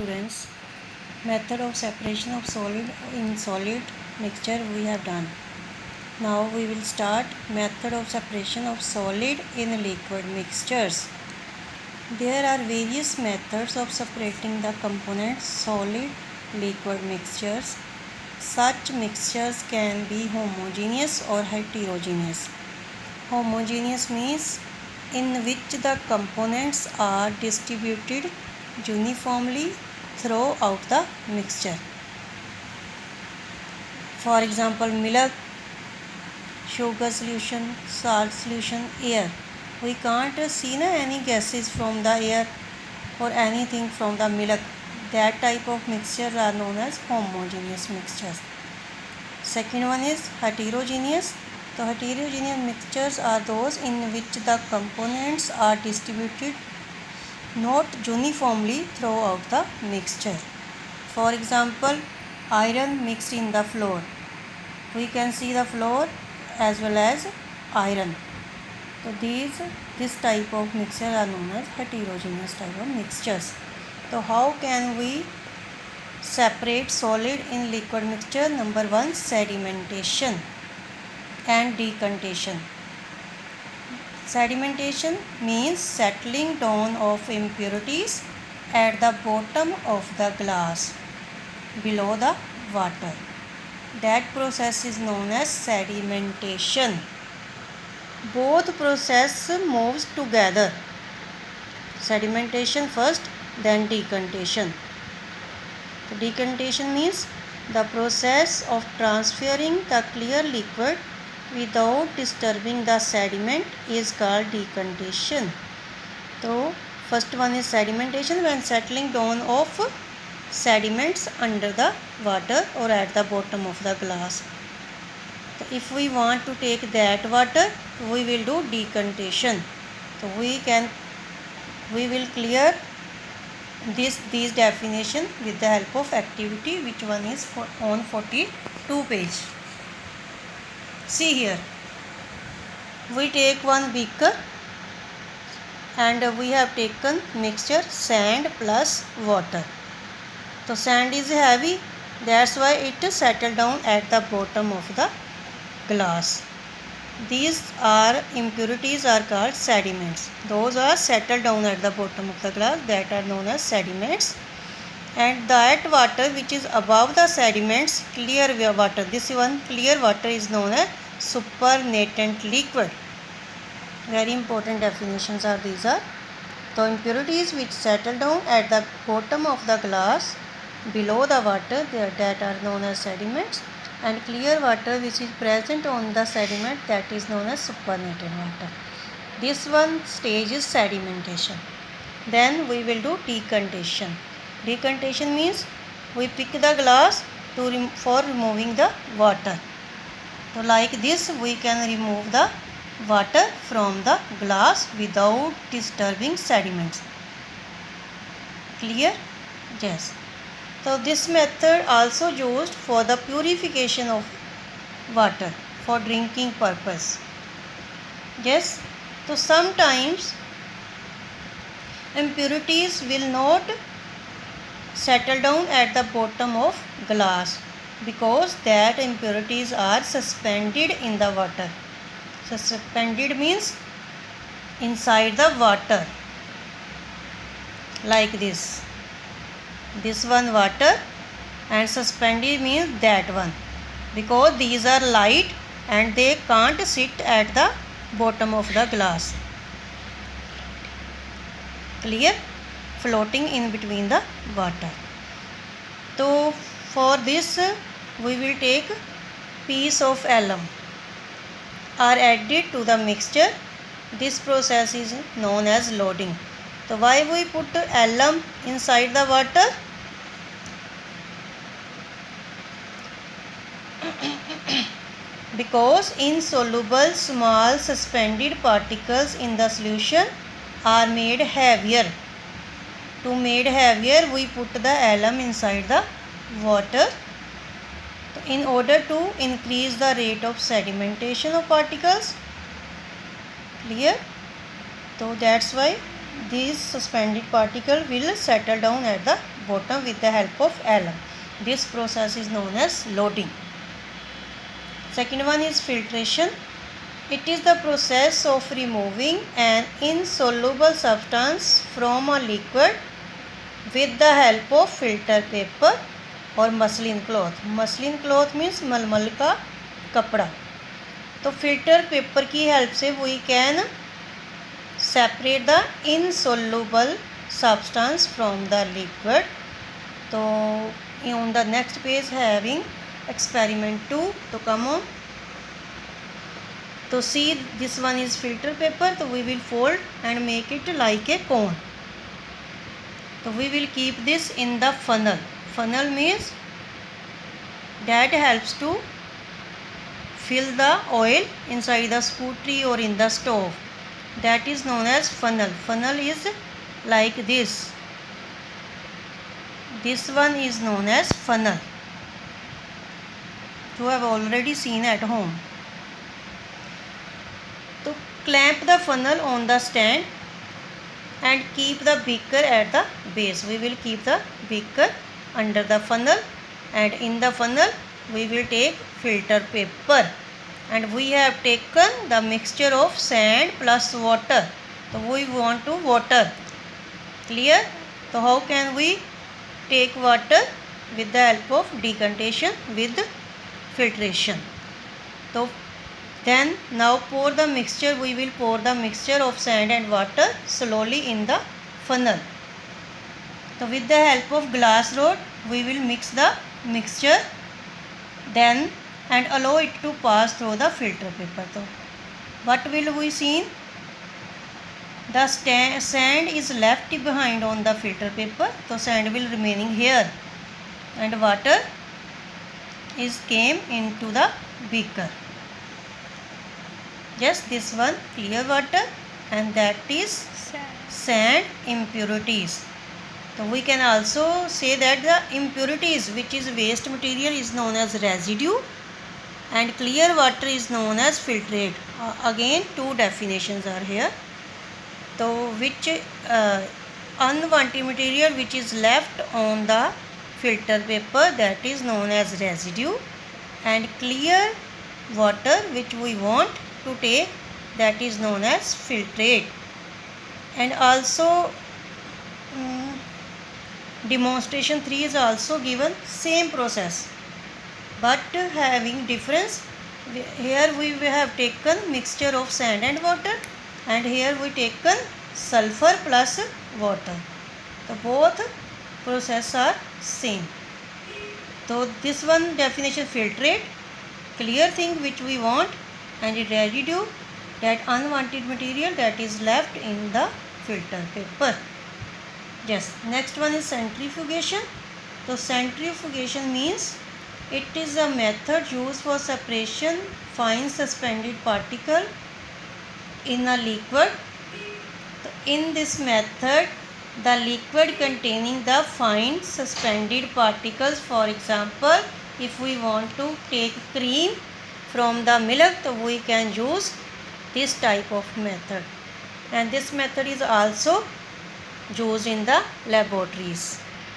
students, method of separation of solid in solid mixture we have done. Now we will start method of separation of solid in liquid mixtures. There are various methods of separating the components solid liquid mixtures. Such mixtures can be homogeneous or heterogeneous. Homogeneous means in which the components are distributed uniformly throughout the mixture. For example, milk, sugar solution, salt solution, air. We can't see any gases from the air or anything from the milk. That type of mixtures are known as homogeneous mixtures. Second one is heterogeneous. The heterogeneous mixtures are those in which the components are distributed not uniformly throughout the mixture. For example, iron mixed in the flour. We can see the flour as well as iron. So this type of mixture are known as heterogeneous type of mixtures. So how can we separate solid in liquid mixture? Number 1, sedimentation and decantation. Sedimentation means settling down of impurities at the bottom of the glass below the water. That process is known as sedimentation. Both process moves together. Sedimentation first, then decantation. Decantation means the process of transferring the clear liquid without disturbing the sediment is called decantation. So first one is sedimentation, when settling down of sediments under the water or at the bottom of the glass. So if we want to take that water, we will do decantation. So we will clear these definition with the help of activity, which one is on 42 page. See here, we take one beaker and we have taken mixture sand plus water. So sand is heavy, that's why it settled down at the bottom of the glass. These are impurities are called sediments. Those are settled down at the bottom of the glass, that are known as sediments. And that water which is above the sediments, clear water, this one clear water is known as supernatant liquid. Very important definitions are these are. The impurities which settle down at the bottom of the glass below the water, that are known as sediments, and clear water which is present on the sediment, that is known as supernatant water. This one stage is sedimentation. Then we will do decantation. Decantation means we pick the glass for removing the water. So like this we can remove the water from the glass without disturbing sediments. Clear? Yes. So this method also used for the purification of water for drinking purpose. Yes. So sometimes impurities will not settle down at the bottom of glass because that impurities are suspended in the water. So suspended means inside the water, like this. This one water, and suspended means that one, because these are light and they can't sit at the bottom of the glass. Clear? Floating in between the water. So for this we will take piece of alum are added to the mixture. This process is known as loading. So why we put alum inside the water? Because insoluble small suspended particles in the solution are made heavier. To made heavier, we put the alum inside the water in order to increase the rate of sedimentation of particles. Clear? So that's why these suspended particle will settle down at the bottom with the help of alum. This process is known as loading. Second one is filtration. It is the process of removing an insoluble substance from a liquid with the help of filter paper or muslin cloth. Muslin cloth means मलमल का कपड़ा. तो filter paper की help से we can separate the insoluble substance from the liquid. So on the next page having experiment 2. So come on. So see, this one is filter paper. So we will fold and make it like a cone. So we will keep this in the funnel. Funnel means that helps to fill the oil inside the scuttery or in the stove. That is known as funnel. Funnel is like this. This one is known as funnel. You have already seen at home. So clamp the funnel on the stand and keep the beaker at the base. We will keep the beaker under the funnel, and in the funnel we will take filter paper, and we have taken the mixture of sand plus water. So we want to water. Clear? So how can we take water? With the help of decantation with filtration. So then now pour the mixture. We will pour the mixture of sand and water slowly in the funnel. So with the help of glass rod we will mix the mixture then and allow it to pass through the filter paper. So what will we see? The sand is left behind on the filter paper. So sand will remaining here and water is came into the beaker. Just this one clear water, and that is sand impurities. So we can also say that the impurities, which is waste material, is known as residue, and clear water is known as filtrate. Again two definitions are here. So which unwanted material which is left on the filter paper, that is known as residue, and clear water which we want to take, that is known as filtrate. And also demonstration 3 is also given same process but having difference. Here we have taken mixture of sand and water, and here we taken sulfur plus water. So both process are same. So this one definition filtrate, clear thing which we want, and residue, that unwanted material that is left in the filter paper. Yes, next one is centrifugation. So centrifugation means it is a method used for separation fine suspended particle in a liquid. So in this method the liquid containing the fine suspended particles, for example if we want to take cream from the milk, so we can use this type of method, and this method is also used in the laboratories.